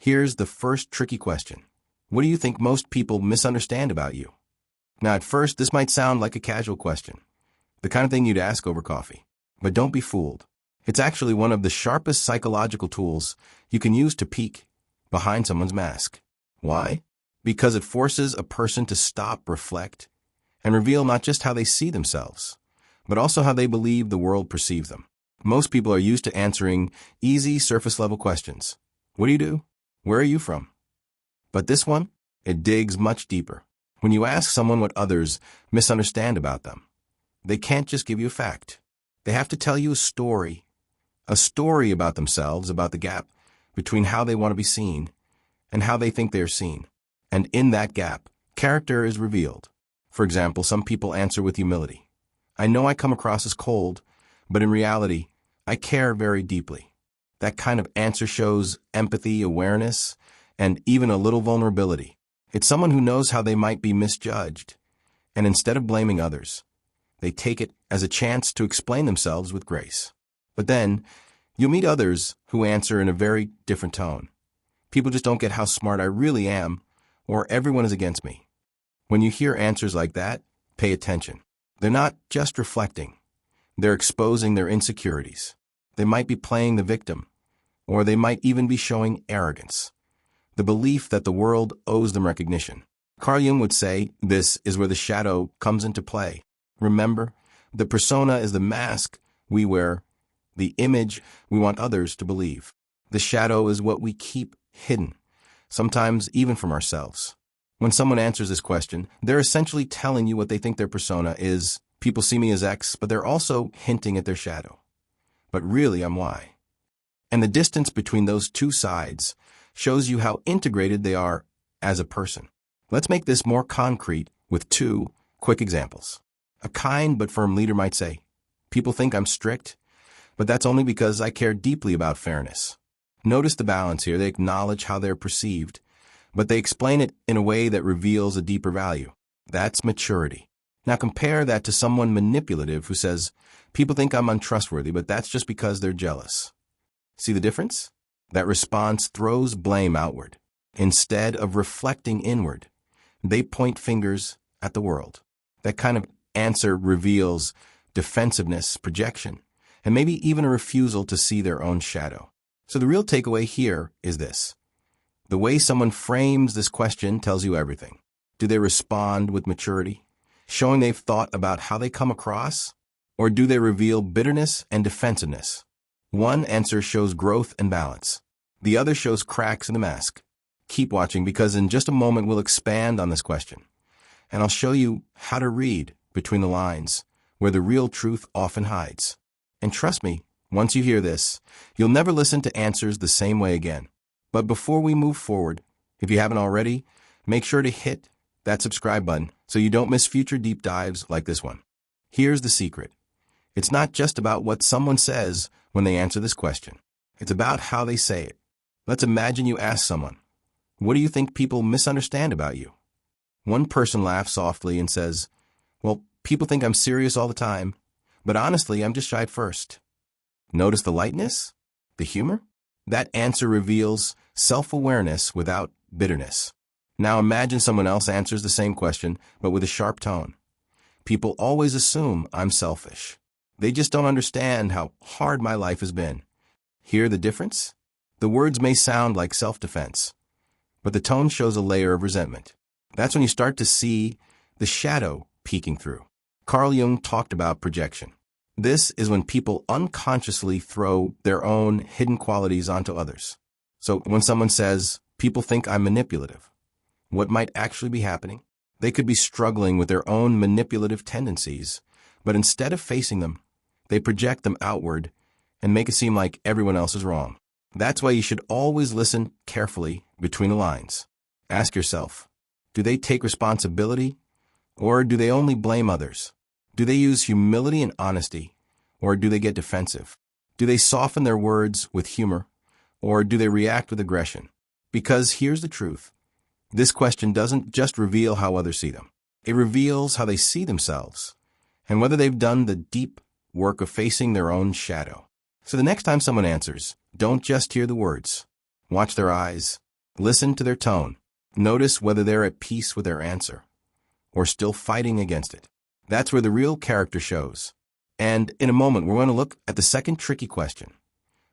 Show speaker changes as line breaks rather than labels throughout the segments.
Here's the first tricky question. What do you think most people misunderstand about you? Now, at first, this might sound like a casual question, the kind of thing you'd ask over coffee. But don't be fooled. It's actually one of the sharpest psychological tools you can use to peek behind someone's mask. Why? Because it forces a person to stop, reflect, and reveal not just how they see themselves, but also how they believe the world perceives them. Most people are used to answering easy, surface-level questions. What do you do? Where are you from? But this one, it digs much deeper. When you ask someone what others misunderstand about them, they can't just give you a fact. They have to tell you a story about themselves, about the gap between how they want to be seen and how they think they are seen. And in that gap, character is revealed. For example, some people answer with humility. I know I come across as cold, but in reality, I care very deeply. That kind of answer shows empathy, awareness, and even a little vulnerability. It's someone who knows how they might be misjudged, and instead of blaming others, they take it as a chance to explain themselves with grace. But then, you'll meet others who answer in a very different tone. People just don't get how smart I really am, or everyone is against me. When you hear answers like that, pay attention. They're not just reflecting. They're exposing their insecurities. They might be playing the victim, or they might even be showing arrogance, the belief that the world owes them recognition. Carl Jung would say this is where the shadow comes into play. Remember, the persona is the mask we wear, the image we want others to believe. The shadow is what we keep hidden, sometimes even from ourselves. When someone answers this question, they're essentially telling you what they think their persona is. People see me as X, but they're also hinting at their shadow. But really, I'm Y. And the distance between those two sides shows you how integrated they are as a person. Let's make this more concrete with two quick examples. A kind but firm leader might say, people think I'm strict, but that's only because I care deeply about fairness. Notice the balance here. They acknowledge how they're perceived, but they explain it in a way that reveals a deeper value. That's maturity. Now compare that to someone manipulative who says, people think I'm untrustworthy, but that's just because they're jealous. See the difference? That response throws blame outward. Instead of reflecting inward, they point fingers at the world. That kind of answer reveals defensiveness, projection, and maybe even a refusal to see their own shadow. So the real takeaway here is this. The way someone frames this question tells you everything. Do they respond with maturity, showing they've thought about how they come across? Or do they reveal bitterness and defensiveness? One answer shows growth and balance. The other shows cracks in the mask. Keep watching because in just a moment we'll expand on this question. And I'll show you how to read between the lines, where the real truth often hides. And trust me, once you hear this, you'll never listen to answers the same way again. But before we move forward, if you haven't already, make sure to hit that subscribe button so you don't miss future deep dives like this one. Here's the secret. It's not just about what someone says when they answer this question. It's about how they say it. Let's imagine you ask someone, what do you think people misunderstand about you? One person laughs softly and says, well, people think I'm serious all the time, but honestly, I'm just shy at first. Notice the lightness? The humor? That answer reveals self-awareness without bitterness. Now imagine someone else answers the same question, but with a sharp tone. People always assume I'm selfish. They just don't understand how hard my life has been. Hear the difference? The words may sound like self-defense, but the tone shows a layer of resentment. That's when you start to see the shadow peeking through. Carl Jung talked about projection. This is when people unconsciously throw their own hidden qualities onto others. So when someone says, people think I'm manipulative, what might actually be happening? They could be struggling with their own manipulative tendencies, but instead of facing them, they project them outward and make it seem like everyone else is wrong. That's why you should always listen carefully between the lines. Ask yourself, do they take responsibility, or do they only blame others? Do they use humility and honesty, or do they get defensive? Do they soften their words with humor, or do they react with aggression? Because here's the truth. This question doesn't just reveal how others see them. It reveals how they see themselves, and whether they've done the deep work of facing their own shadow. So the next time someone answers, don't just hear the words. Watch their eyes, Listen to their tone. Notice whether they're at peace with their answer or still fighting against it. That's where the real character shows. And in a moment, we're going to look at the second tricky question.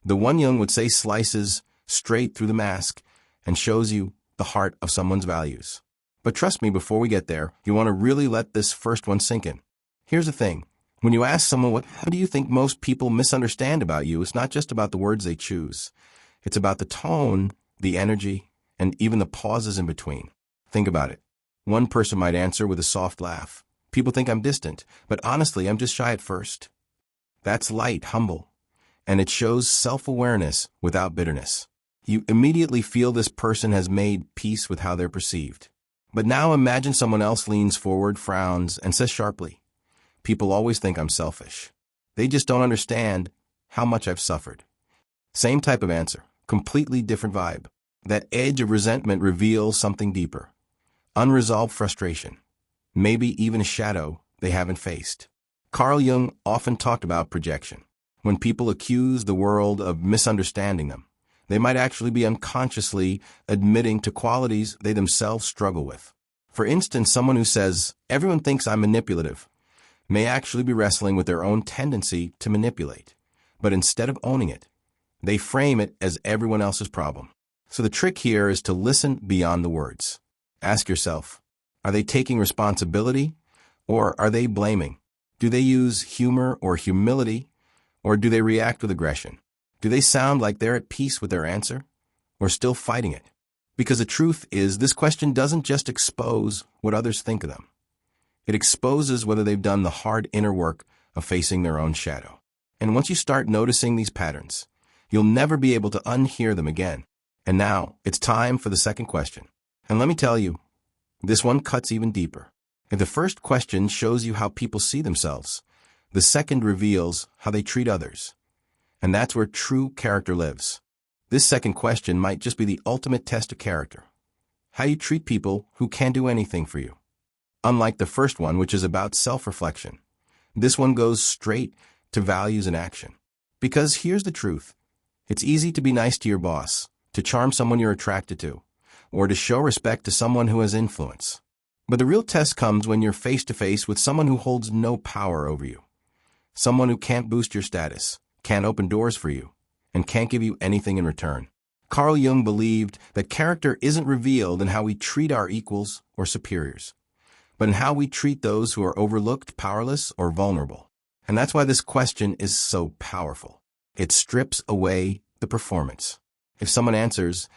The one Jung would say slices straight through the mask and shows you the heart of someone's values. But trust me, before we get there, you want to really let this first one sink in. Here's the thing. When you ask someone, how do you think most people misunderstand about you, it's not just about the words they choose. It's about the tone, the energy, and even the pauses in between. Think about it. One person might answer with a soft laugh. People think I'm distant, but honestly, I'm just shy at first. That's light, humble, and it shows self-awareness without bitterness. You immediately feel this person has made peace with how they're perceived. But now imagine someone else leans forward, frowns, and says sharply, "People always think I'm selfish. They just don't understand how much I've suffered." Same type of answer, completely different vibe. That edge of resentment reveals something deeper. Unresolved frustration. Maybe even a shadow they haven't faced. Carl Jung often talked about projection. When people accuse the world of misunderstanding them, they might actually be unconsciously admitting to qualities they themselves struggle with. For instance, someone who says, "Everyone thinks I'm manipulative," may actually be wrestling with their own tendency to manipulate. But instead of owning it, they frame it as everyone else's problem. So the trick here is to listen beyond the words. Ask yourself, are they taking responsibility or are they blaming? Do they use humor or humility or do they react with aggression? Do they sound like they're at peace with their answer or still fighting it? Because the truth is, this question doesn't just expose what others think of them. It exposes whether they've done the hard inner work of facing their own shadow. And once you start noticing these patterns, you'll never be able to unhear them again. And now, it's time for the second question. And let me tell you, this one cuts even deeper. If the first question shows you how people see themselves, the second reveals how they treat others. And that's where true character lives. This second question might just be the ultimate test of character. How you treat people who can't do anything for you. Unlike the first one, which is about self-reflection, this one goes straight to values and action. Because here's the truth. It's easy to be nice to your boss, to charm someone you're attracted to, or to show respect to someone who has influence. But the real test comes when you're face-to-face with someone who holds no power over you. Someone who can't boost your status, can't open doors for you, and can't give you anything in return. Carl Jung believed that character isn't revealed in how we treat our equals or superiors, but in how we treat those who are overlooked, powerless, or vulnerable. And that's why this question is so powerful. It strips away the performance. If someone answers,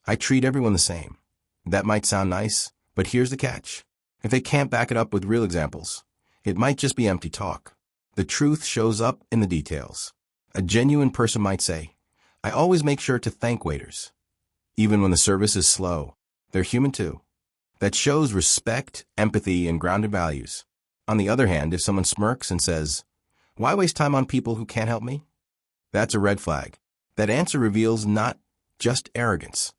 "I treat everyone the same," that might sound nice, but here's the catch. If they can't back it up with real examples, it might just be empty talk. The truth shows up in the details. A genuine person might say, "I always make sure to thank waiters, even when the service is slow. They're human too." That shows respect, empathy, and grounded values. On the other hand, if someone smirks and says, "Why waste time on people who can't help me?" that's a red flag. That answer reveals not just arrogance,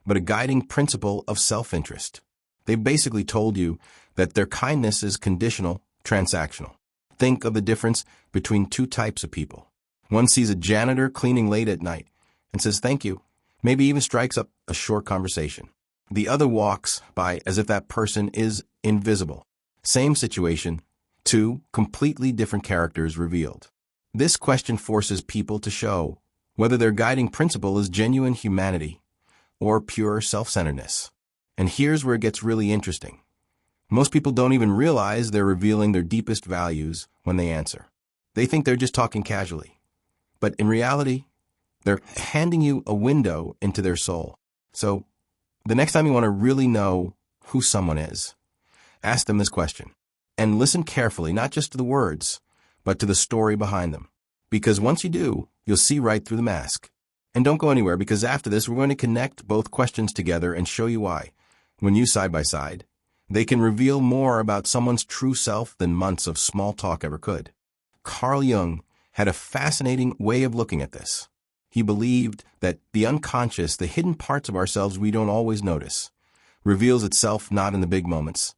but a guiding principle of self-interest. They've basically told you that their kindness is conditional, transactional. Think of the difference between two types of people. One sees a janitor cleaning late at night and says thank you, maybe even strikes up a short conversation. The other walks by as if that person is invisible. Same situation, two completely different characters revealed. This question forces people to show whether their guiding principle is genuine humanity or pure self-centeredness. And here's where it gets really interesting. Most people don't even realize they're revealing their deepest values when they answer. They think they're just talking casually. But in reality, they're handing you a window into their soul. So, the next time you want to really know who someone is, ask them this question. And listen carefully, not just to the words, but to the story behind them. Because once you do, you'll see right through the mask. And don't go anywhere, because after this, we're going to connect both questions together and show you why, when used side by side, they can reveal more about someone's true self than months of small talk ever could. Carl Jung had a fascinating way of looking at this. He believed that the unconscious, the hidden parts of ourselves we don't always notice, reveals itself not in the big moments,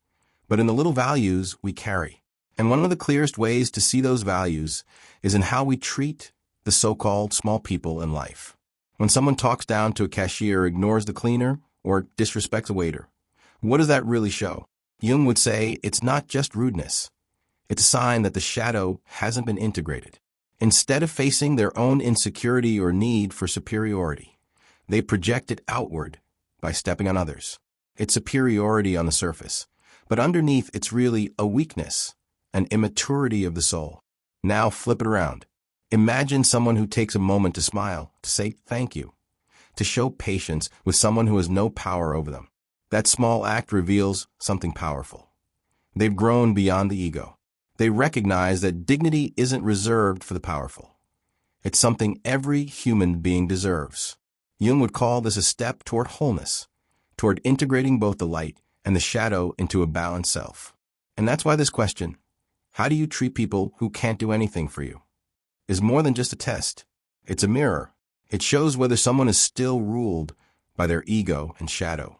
but in the little values we carry. And one of the clearest ways to see those values is in how we treat the so-called small people in life. When someone talks down to a cashier, ignores the cleaner, or disrespects a waiter, what does that really show? Jung would say it's not just rudeness. It's a sign that the shadow hasn't been integrated. Instead of facing their own insecurity or need for superiority, they project it outward by stepping on others. It's superiority on the surface, but underneath it's really a weakness, an immaturity of the soul. Now flip it around. Imagine someone who takes a moment to smile, to say thank you, to show patience with someone who has no power over them. That small act reveals something powerful. They've grown beyond the ego. They recognize that dignity isn't reserved for the powerful. It's something every human being deserves. Jung would call this a step toward wholeness, toward integrating both the light and the shadow into a balanced self. And that's why this question, how do you treat people who can't do anything for you, is more than just a test. It's a mirror. It shows whether someone is still ruled by their ego and shadow,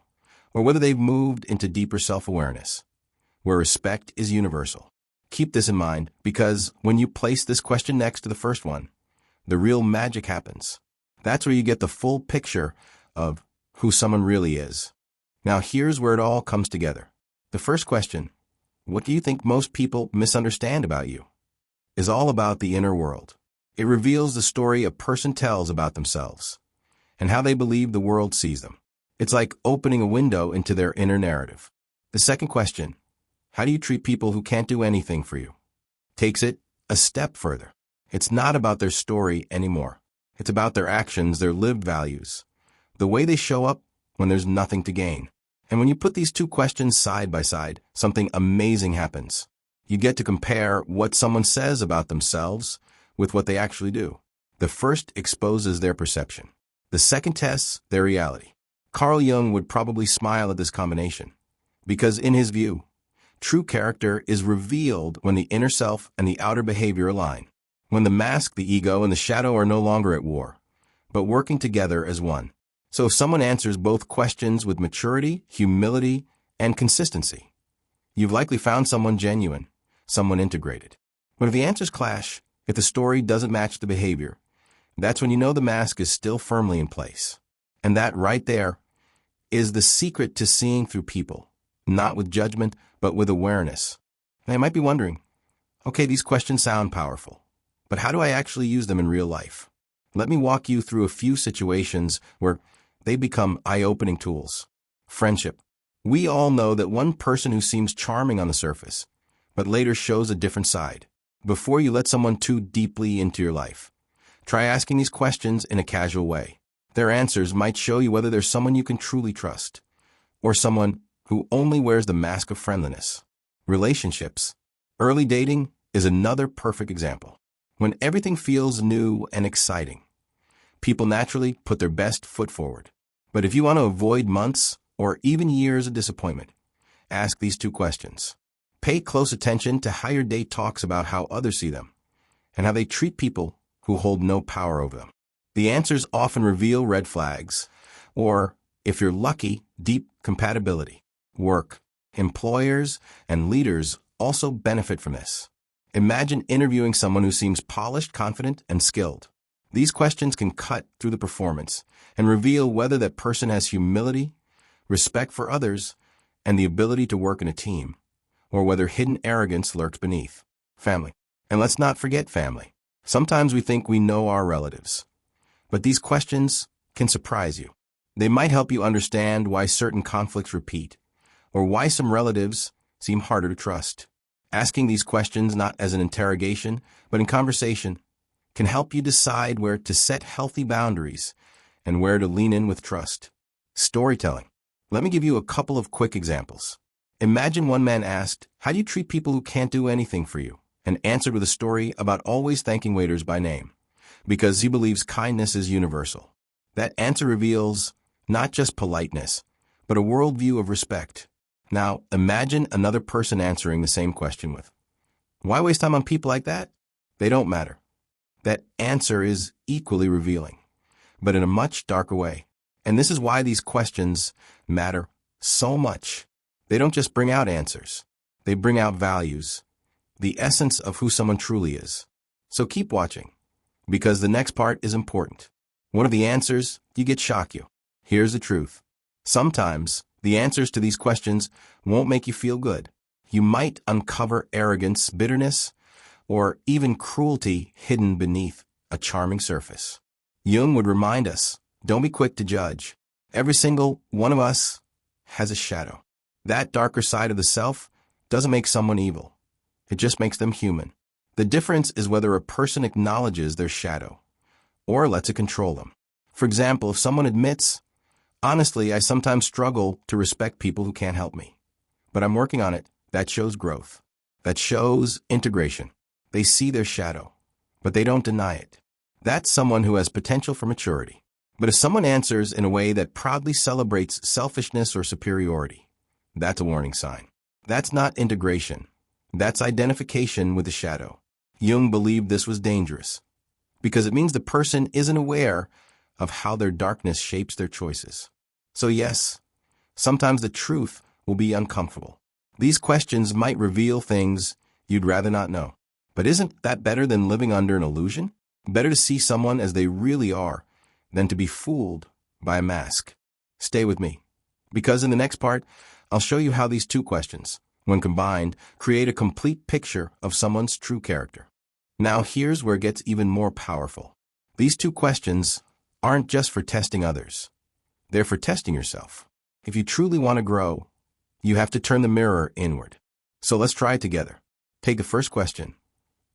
or whether they've moved into deeper self-awareness, where respect is universal. Keep this in mind, because when you place this question next to the first one, the real magic happens. That's where you get the full picture of who someone really is. Now here's where it all comes together. The first question, what do you think most people misunderstand about you, is all about the inner world. It reveals the story a person tells about themselves and how they believe the world sees them. It's like opening a window into their inner narrative. The second question, how do you treat people who can't do anything for you, takes it a step further. It's not about their story anymore. It's about their actions, their lived values, the way they show up when there's nothing to gain. And when you put these two questions side by side, something amazing happens. You get to compare what someone says about themselves with what they actually do. The first exposes their perception. The second tests their reality. Carl Jung would probably smile at this combination, because in his view, true character is revealed when the inner self and the outer behavior align, when the mask, the ego, and the shadow are no longer at war, but working together as one. So if someone answers both questions with maturity, humility, and consistency, you've likely found someone genuine, someone integrated. But if the answers clash, if the story doesn't match the behavior, that's when you know the mask is still firmly in place. And that right there is the secret to seeing through people, not with judgment, but with awareness. Now you might be wondering, okay, these questions sound powerful, but how do I actually use them in real life? Let me walk you through a few situations where they become eye-opening tools. Friendship. We all know that one person who seems charming on the surface, but later shows a different side. Before you let someone too deeply into your life, try asking these questions in a casual way. Their answers might show you whether there's someone you can truly trust, or someone who only wears the mask of friendliness. Relationships. Early dating is another perfect example. When everything feels new and exciting, people naturally put their best foot forward. But if you want to avoid months or even years of disappointment, ask these two questions. Pay close attention to how your date talks about how others see them and how they treat people who hold no power over them. The answers often reveal red flags, or, if you're lucky, deep compatibility. Work. Employers and leaders also benefit from this. Imagine interviewing someone who seems polished, confident, and skilled. These questions can cut through the performance and reveal whether that person has humility, respect for others, and the ability to work in a team, or whether hidden arrogance lurks beneath. Family. And let's not forget family. Sometimes we think we know our relatives, but these questions can surprise you. They might help you understand why certain conflicts repeat, or why some relatives seem harder to trust. Asking these questions not as an interrogation, but in conversation, can help you decide where to set healthy boundaries and where to lean in with trust. Storytelling. Let me give you a couple of quick examples. Imagine one man asked, how do you treat people who can't do anything for you? And answered with a story about always thanking waiters by name, because he believes kindness is universal. That answer reveals not just politeness, but a worldview of respect. Now, imagine another person answering the same question with, why waste time on people like that? They don't matter. That answer is equally revealing, but in a much darker way. And this is why these questions matter so much. They don't just bring out answers. They bring out values, the essence of who someone truly is. So keep watching, because the next part is important. One of the answers, you get shocked you. Here's the truth. Sometimes, the answers to these questions won't make you feel good. You might uncover arrogance, bitterness, or even cruelty hidden beneath a charming surface. Jung would remind us, don't be quick to judge. Every single one of us has a shadow. That darker side of the self doesn't make someone evil. It just makes them human. The difference is whether a person acknowledges their shadow or lets it control them. For example, if someone admits, honestly, I sometimes struggle to respect people who can't help me, but I'm working on it, that shows growth. That shows integration. They see their shadow, but they don't deny it. That's someone who has potential for maturity. But if someone answers in a way that proudly celebrates selfishness or superiority, that's a warning sign. That's not integration. That's identification with the shadow. Jung believed this was dangerous because it means the person isn't aware of how their darkness shapes their choices. So yes, sometimes the truth will be uncomfortable. These questions might reveal things you'd rather not know. But isn't that better than living under an illusion? Better to see someone as they really are than to be fooled by a mask. Stay with me, because in the next part, I'll show you how these two questions, when combined, create a complete picture of someone's true character. Now here's where it gets even more powerful. These two questions aren't just for testing others. They're for testing yourself. If you truly want to grow, you have to turn the mirror inward. So let's try it together. Take the first question.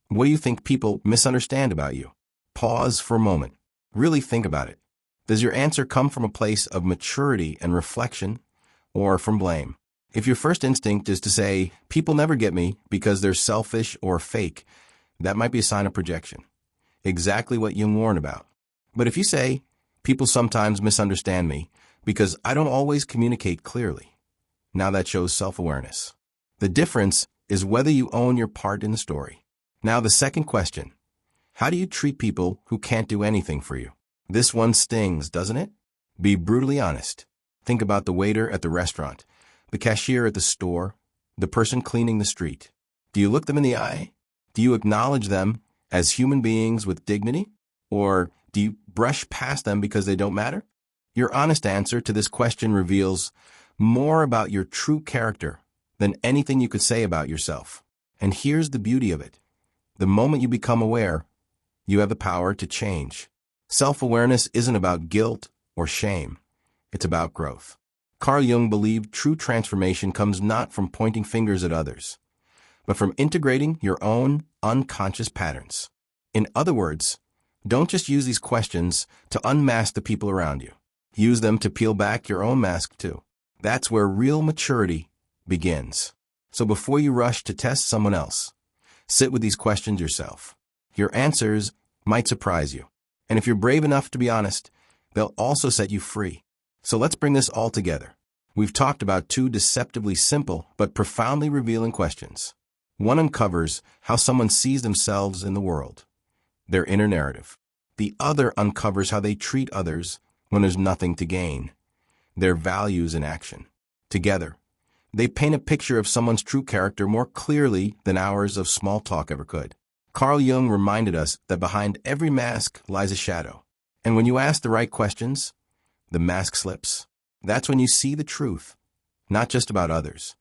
What do you think people misunderstand about you? Pause for a moment. Really think about it. Does your answer come from a place of maturity and reflection, or from blame? If your first instinct is to say, people never get me because they're selfish or fake, that might be a sign of projection. Exactly what Jung warned about. But if you say, people sometimes misunderstand me because I don't always communicate clearly, now that shows self-awareness. The difference is whether you own your part in the story. Now the second question. How do you treat people who can't do anything for you? This one stings, doesn't it? Be brutally honest. Think about the waiter at the restaurant, the cashier at the store, the person cleaning the street. Do you look them in the eye? Do you acknowledge them as human beings with dignity? Or do you brush past them because they don't matter? Your honest answer to this question reveals more about your true character than anything you could say about yourself. And here's the beauty of it. The moment you become aware, you have the power to change. Self-awareness isn't about guilt or shame. It's about growth. Carl Jung believed true transformation comes not from pointing fingers at others, but from integrating your own unconscious patterns. In other words, don't just use these questions to unmask the people around you. Use them to peel back your own mask too. That's where real maturity begins. So before you rush to test someone else, sit with these questions yourself. Your answers might surprise you. And if you're brave enough to be honest, they'll also set you free. So let's bring this all together. We've talked about two deceptively simple but profoundly revealing questions. One uncovers how someone sees themselves in the world, their inner narrative. The other uncovers how they treat others when there's nothing to gain, their values in action. Together, they paint a picture of someone's true character more clearly than hours of small talk ever could. Carl Jung reminded us that behind every mask lies a shadow. And when you ask the right questions, the mask slips. That's when you see the truth, not just about others,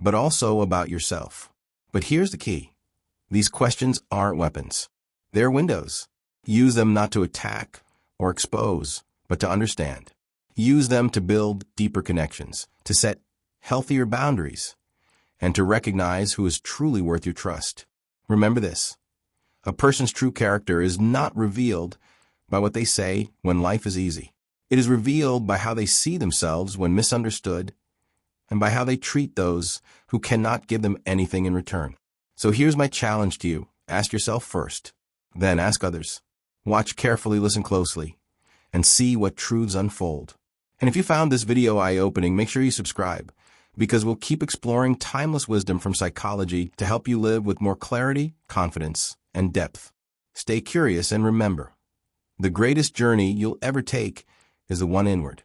but also about yourself. But here's the key. These questions aren't weapons. They're windows. Use them not to attack or expose, but to understand. Use them to build deeper connections, to set healthier boundaries, and to recognize who is truly worth your trust. Remember this. A person's true character is not revealed by what they say when life is easy. It is revealed by how they see themselves when misunderstood and by how they treat those who cannot give them anything in return. So here's my challenge to you. Ask yourself first, then ask others. Watch carefully, listen closely, and see what truths unfold. And if you found this video eye-opening, make sure you subscribe, because we'll keep exploring timeless wisdom from psychology to help you live with more clarity, confidence, and depth. Stay curious and remember, the greatest journey you'll ever take is the one inward.